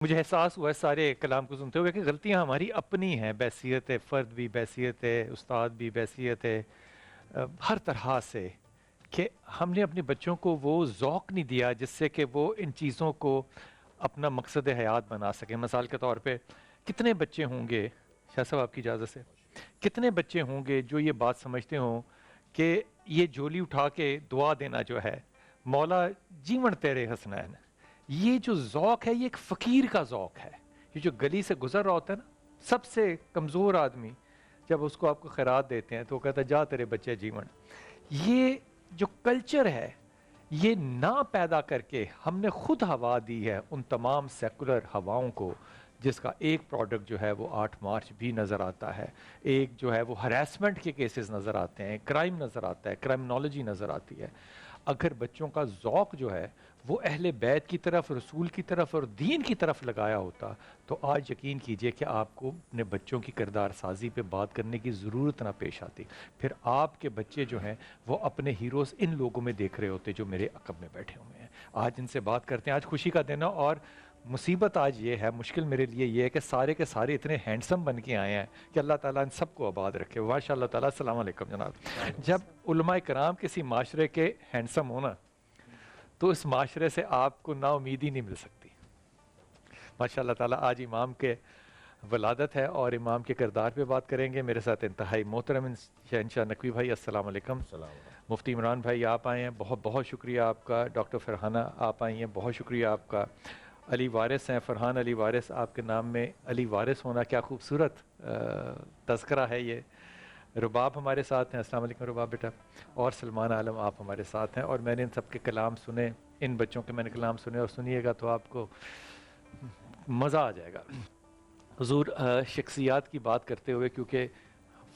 مجھے احساس ہوا ہے سارے کلام کو سنتے ہوئے کہ غلطیاں ہماری اپنی ہیں، بحیثیت فرد بھی، بحیثیت استاد بھی، بحیثیت ہر طرح سے، کہ ہم نے اپنے بچوں کو وہ ذوق نہیں دیا جس سے کہ وہ ان چیزوں کو اپنا مقصد حیات بنا سکیں۔ مثال کے طور پہ کتنے بچے ہوں گے، شاہ صاحب آپ کی اجازت سے، کتنے بچے ہوں گے جو یہ بات سمجھتے ہوں کہ یہ جھولی اٹھا کے دعا دینا جو ہے، مولا جیون تیرے حسنین، یہ جو ذوق ہے یہ ایک فقیر کا ذوق ہے۔ یہ جو گلی سے گزر رہا ہوتا ہے نا، سب سے کمزور آدمی، جب اس کو آپ کو خیرات دیتے ہیں تو وہ کہتا ہے جا تیرے بچے جیون۔ یہ جو کلچر ہے یہ نہ پیدا کر کے ہم نے خود ہوا دی ہے ان تمام سیکولر ہواؤں کو، جس کا ایک پروڈکٹ جو ہے وہ 8 مارچ بھی نظر آتا ہے، ایک جو ہے وہ ہراسمنٹ کے کیسز نظر آتے ہیں، کرائم نظر آتا ہے، کرائمنالوجی نظر آتی ہے۔ اگر بچوں کا ذوق جو ہے وہ اہل بیت کی طرف، رسول کی طرف اور دین کی طرف لگایا ہوتا تو آج یقین کیجئے کہ آپ کو اپنے بچوں کی کردار سازی پہ بات کرنے کی ضرورت نہ پیش آتی۔ پھر آپ کے بچے جو ہیں وہ اپنے ہیروز ان لوگوں میں دیکھ رہے ہوتے جو میرے عقب میں بیٹھے ہوئے ہیں۔ آج ان سے بات کرتے ہیں، آج خوشی کا دن ہے، اور مصیبت آج یہ ہے، مشکل میرے لیے یہ ہے کہ سارے کے سارے اتنے ہینڈسم بن کے آئے ہیں کہ اللہ تعالیٰ ان سب کو آباد رکھے، ماشاء اللہ تعالیٰ۔ السلام علیکم جناب۔ جب علماء کرام کسی معاشرے کے ہینڈسم ہونا تو اس معاشرے سے آپ کو نا امیدی نہیں مل سکتی، ماشاء اللہ تعالیٰ۔ آج امام کے ولادت ہے اور امام کے کردار پہ بات کریں گے۔ میرے ساتھ انتہائی محترم شہنشاہ نقوی بھائی، السلام علیکم۔ مفتی عمران بھائی آپ آئے ہیں، بہت بہت شکریہ آپ کا۔ ڈاکٹر فرحانہ آپ آئی ہیں، بہت شکریہ آپ کا۔ علی وارث ہیں، فرحان علی وارث، آپ کے نام میں علی وارث ہونا کیا خوبصورت تذکرہ ہے یہ۔ رباب ہمارے ساتھ ہیں، السلام علیکم رباب بیٹا۔ اور سلمان عالم آپ ہمارے ساتھ ہیں، اور میں نے ان سب کے کلام سنے، ان بچوں کے میں نے کلام سنے، اور سنیے گا تو آپ کو مزہ آ جائے گا۔ حضور، شخصیات کی بات کرتے ہوئے، کیونکہ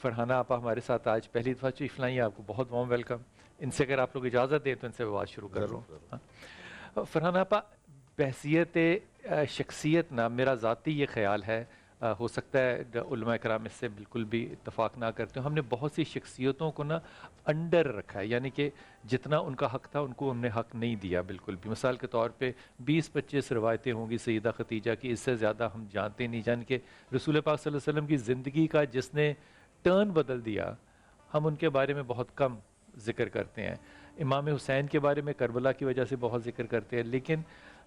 فرحانہ آپا ہمارے ساتھ آج پہلی دفعہ تشریف لائی ہیں، آپ کو بہت وارم ویلکم۔ ان سے اگر آپ لوگ اجازت دیں تو ان سے بات شروع کر لوں۔ فرحانہ آپا، بحیثیت شخصیت نہ میرا ذاتی یہ خیال ہے، ہو سکتا ہے علماء کرام اس سے بالکل بھی اتفاق نہ کرتے ہوں، ہم نے بہت سی شخصیتوں کو نا انڈر رکھا ہے، یعنی کہ جتنا ان کا حق تھا ان کو ہم نے حق نہیں دیا بالکل بھی۔ مثال کے طور پہ 20-25 روایتیں ہوں گی سیدہ خدیجہ کی، اس سے زیادہ ہم جانتے نہیں، جان کہ رسول پاک صلی اللہ علیہ وسلم کی زندگی کا جس نے ٹرن بدل دیا، ہم ان کے بارے میں بہت کم ذکر کرتے ہیں۔ امام حسین کے بارے میں کربلا کی وجہ سے بہت ذکر کرتے ہیں، لیکن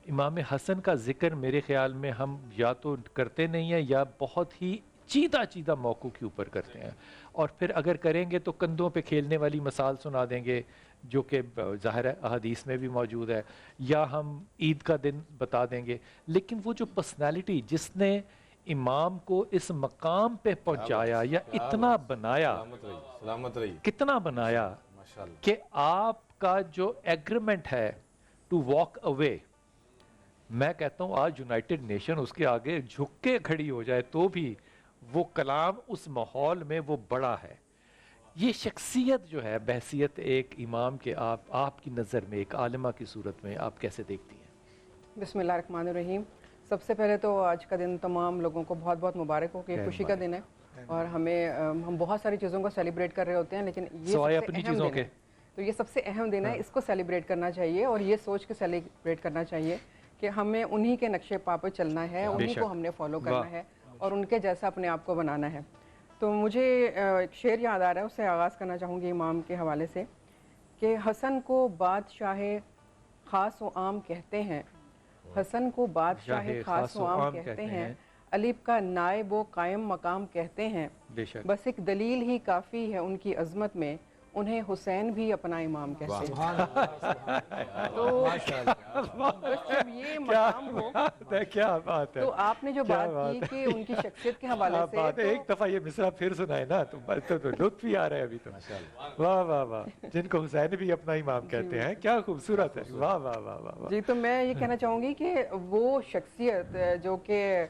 امام حسن کا ذکر میرے خیال میں ہم یا تو کرتے نہیں ہیں یا بہت ہی چیدہ موقع کے اوپر کرتے ہیں، اور پھر اگر کریں گے تو کندھوں پہ کھیلنے والی مثال سنا دیں گے جو کہ ظاہر ہے احادیث میں بھی موجود ہے، یا ہم عید کا دن بتا دیں گے، لیکن وہ جو پرسنالٹی جس نے امام کو اس مقام پہ پہنچایا یا اتنا بنایا، کتنا بنایا کہ آپ کا جو ایگریمنٹ ہے ٹو واک اوے، میں کہتا ہوں آج یونائٹڈ نیشن اس کے آگے جھک کے کھڑی ہو جائے تو بھی وہ کلام اس ماحول میں وہ بڑا ہے۔ یہ شخصیت جو ہے بحیثیت ایک امام کے، آپ کی نظر میں ایک عالمہ کی صورت میں آپ کیسے دیکھتی ہیں؟ بسم اللہ الرحمن الرحیم۔ سب سے پہلے تو آج کا دن تمام لوگوں کو بہت بہت مبارک ہو، کہ خوشی کا دن ہے، اور ہم بہت ساری چیزوں کو سیلیبریٹ کر رہے ہوتے ہیں، لیکن یہ سوائے سب سے اپنی اہم چیزوں دن کے، ہے، تو یہ سب سے اہم دن ہے، اس کو سیلیبریٹ کرنا چاہیے، اور یہ سوچ کے سیلیبریٹ کرنا چاہیے کہ ہمیں انہی کے نقشے پا پہ چلنا ہے، انہی کو ہم نے فالو کرنا ہے، اور ان کے جیسا اپنے آپ کو بنانا ہے۔ تو مجھے ایک شعر یاد آ رہا ہے، اس سے آغاز کرنا چاہوں گی امام کے حوالے سے، کہ حسن کو بادشاہ خاص و عام کہتے ہیں، حسن کو بادشاہ خاص و عام کہتے ہیں، علی کا نائب و قائم مقام کہتے ہیں، بس ایک دلیل ہی کافی ہے ان کی عظمت میں، انہیں حسین بھی اپنا امام کہتے ہیں۔ تو بس جب یہ مقام ہو، کیا بات ہے، تو آپ نے جو بات کی کہ ان کی شخصیت کے حوالے سے، ایک دفعہ یہ مصرع پھر سنائے نا تو لطف ہی آ رہا ہے ابھی تو۔ واہ واہ واہ، جن کو حسین بھی اپنا امام کہتے ہیں، کیا خوبصورت ہے، واہ واہ واہ واہ۔ جی، تو میں یہ کہنا چاہوں گی کہ وہ شخصیت جو کہ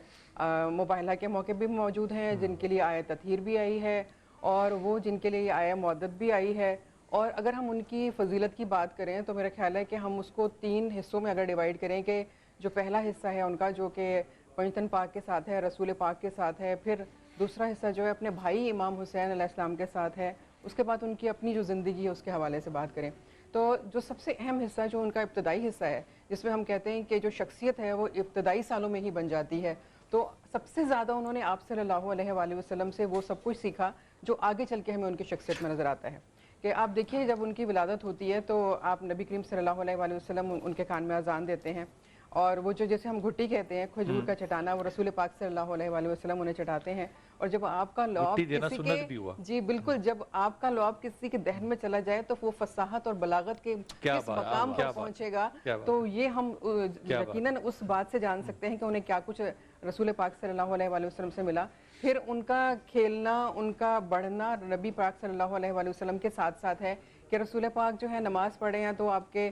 مباہلہ کے موقع بھی موجود ہیں، جن کے لیے آیت تطہیر بھی آئی ہے، اور وہ جن کے لیے آیت مودت بھی آئی ہے، اور اگر ہم ان کی فضیلت کی بات کریں تو میرا خیال ہے کہ ہم اس کو 3 حصوں میں اگر ڈیوائیڈ کریں، کہ جو پہلا حصہ ہے ان کا جو کہ پنجتن پاک کے ساتھ ہے، رسول پاک کے ساتھ ہے، پھر دوسرا حصہ جو ہے اپنے بھائی امام حسین علیہ السلام کے ساتھ ہے، اس کے بعد ان کی اپنی جو زندگی ہے اس کے حوالے سے بات کریں، تو تو جو سب سے اہم حصہ جو ان کا ابتدائی حصہ ہے، جس میں ہم کہتے ہیں کہ جو شخصیت ہے وہ ابتدائی سالوں میں ہی بن جاتی ہے، تو سب سے زیادہ انہوں نے آپ صلی اللہ علیہ وآلہ وسلم سے وہ سب کچھ سیکھا جو آگے چل کے ہمیں ان کی شخصیت میں نظر آتا ہے. کہ آپ دیکھیے جب ان کی ولادت ہوتی ہے تو آپ نبی کریم صلی اللہ علیہ وآلہ وسلم ان کے کان میں اذان دیتے ہیں، اور وہ جو جیسے ہم گھٹی کہتے ہیں کھجور کا چٹانا، وہ رسول پاک صلی اللہ علیہ وآلہ وسلم انہیں چٹاتے ہیں. اور جب آپ کا لعاب کسی کے جی بالکل جب آپ کا لعاب کسی کے دہن میں چلا جائے تو وہ فصاحت اور بلاغت کے کس مقام پر پہنچے گا، تو یہ ہم یقیناً اس بات سے جان سکتے ہیں کہ انہیں کیا کچھ رسول پاک صلی اللہ علیہ وآلہ وسلم سے ملا. پھر ان کا کھیلنا، ان کا بڑھنا نبی پاک صلی اللہ علیہ وآلہ وسلم کے ساتھ ساتھ ہے کہ رسول پاک جو ہے نماز پڑھے ہیں تو آپ کے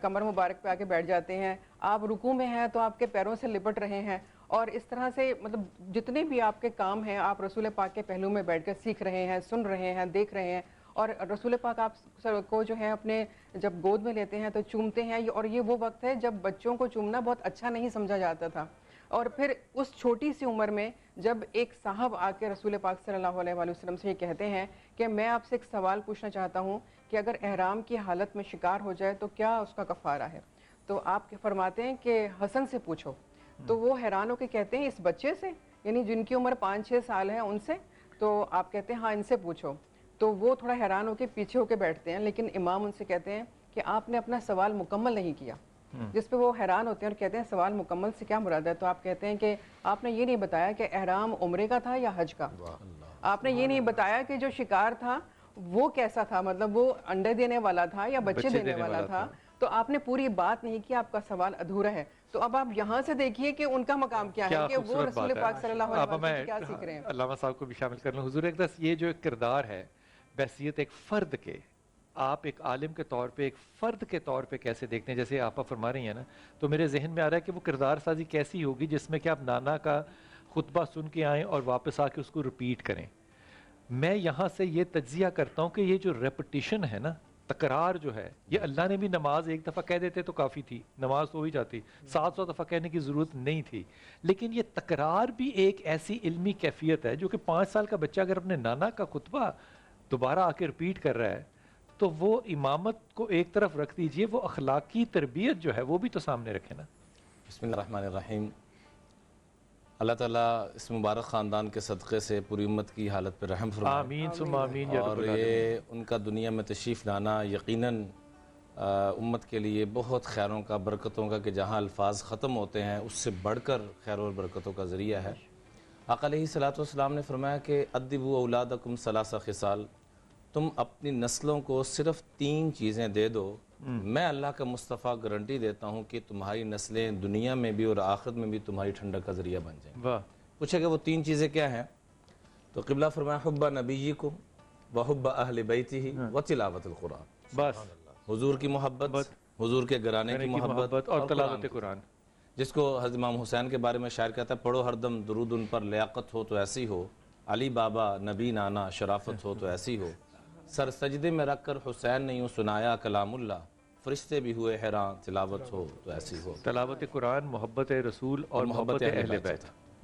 کمر مبارک پہ آ کے بیٹھ جاتے ہیں، آپ رکوع میں ہیں تو آپ کے پیروں سے لپٹ رہے ہیں، اور اس طرح سے مطلب جتنے بھی آپ کے کام ہیں آپ رسول پاک کے پہلو میں بیٹھ کر سیکھ رہے ہیں، سن رہے ہیں، دیکھ رہے ہیں. اور رسول پاک آپ کو جو ہے اپنے جب گود میں لیتے ہیں تو چومتے ہیں، اور یہ وہ وقت ہے جب بچوں کو چومنا بہت اچھا نہیں سمجھا جاتا تھا. اور پھر اس چھوٹی سی عمر میں جب ایک صاحب آ کے رسول پاک صلی اللہ علیہ وآلہ وسلم سے یہ کہتے ہیں کہ میں آپ سے ایک سوال پوچھنا چاہتا ہوں کہ اگر احرام کی حالت میں شکار ہو جائے تو کیا اس کا کفارہ ہے؟ تو آپ فرماتے ہیں کہ حسن سے پوچھو. تو وہ حیران ہو کے کہتے ہیں اس بچے سے، یعنی جن کی عمر 5-6 سال ہے ان سے؟ تو آپ کہتے ہیں ہاں ان سے پوچھو. تو وہ تھوڑا حیران ہو کے پیچھے ہو کے بیٹھتے ہیں، لیکن امام ان سے کہتے ہیں کہ آپ نے اپنا سوال مکمل نہیں کیا. جس پہ وہ حیران ہوتے ہیں اور کہتے ہیں سوال مکمل سے کیا مراد ہے؟ تو آپ کہتے ہیں کہ آپ نے یہ نہیں بتایا کہ احرام عمرے کا تھا یا حج کا. آپ نے یہ نہیں بتایا کہ جو شکار تھا وہ کیسا تھا، مطلب وہ انڈے دینے والا تھا یا بچے دینے والا تھا. تو آپ نے پوری بات نہیں کی، آپ کا سوال ادھورا ہے. تو اب آپ یہاں سے دیکھیے کہ ان کا مقام کیا ہے کہ وہ رسول پاک صلی اللہ علیہ وسلم کیا سیکھ رہے ہیں. علامہ صاحب کو بھی شامل کر لوں. حضور اقدس یہ جو ایک کردار ہے بحیثیت ایک فرد کے، آپ ایک عالم کے طور پہ ایک فرد کے طور پہ کیسے دیکھتے ہیں؟ جیسے آپ فرما رہی ہیں نا، تو میرے ذہن میں آ رہا ہے کہ وہ کردار سازی کیسی ہوگی جس میں کہ آپ نانا کا خطبہ سن کے آئیں اور واپس آ کے اس کو رپیٹ کریں. میں یہاں سے یہ تجزیہ کرتا ہوں کہ یہ جو ریپٹیشن ہے نا، تکرار جو ہے، یہ اللہ نے بھی نماز ایک دفعہ کہہ دیتے تو کافی تھی، نماز تو ہو ہی جاتی، 700 دفعہ کہنے کی ضرورت نہیں تھی. لیکن یہ تکرار بھی ایک ایسی علمی کیفیت ہے جو کہ 5 سال کا بچہ اگر اپنے نانا کا خطبہ دوبارہ آ کے رپیٹ کر رہا ہے تو وہ امامت کو ایک طرف رکھ دیجئے، وہ اخلاقی تربیت جو ہے وہ بھی تو سامنے رکھے نا. بسم اللہ الرحمن الرحیم. اللہ تعالیٰ اس مبارک خاندان کے صدقے سے پوری امت کی حالت پہ رحم فرمائے. آمین ثم آمین یا رب اور العالمین. یہ ان کا دنیا میں تشریف لانا یقیناً امت کے لیے بہت خیروں کا، برکتوں کا، کہ جہاں الفاظ ختم ہوتے ہیں اس سے بڑھ کر خیر اور برکتوں کا ذریعہ ہے. آقا علیہ الصلوۃ والسلام نے فرمایا کہ ادبوا اولادکم ثلاث خصال، تم اپنی نسلوں کو صرف 3 چیزیں دے دو، میں اللہ کا مصطفیٰ گارنٹی دیتا ہوں کہ تمہاری نسلیں دنیا میں بھی اور آخرت میں بھی تمہاری ٹھنڈک کا ذریعہ بن جائیں. واہ. پوچھا کہ وہ 3 چیزیں کیا ہیں؟ تو قبلہ فرمایا حب نبیکم وحب اہل بیتہ وتلاوت القرآن. بس حضور کی محبت، حضور کے گھرانے کی محبت اور تلاوت قرآن. جس کو حضرت امام حسین کے بارے میں شاعر کہتا ہے پڑھو ہر دم درود ان پر، لیاقت ہو تو ایسی ہو، علی بابا نبی نانا شرافت ہو تو ایسی ہو، سر سجدے میں رکھ کر حسین نے یوں سنایا کلام اللہ، فرشتے بھی ہوئے حیران تلاوت ہو تو ایسی ہو. تلاوت قرآن، محبت رسول اور محبت اہل بیت.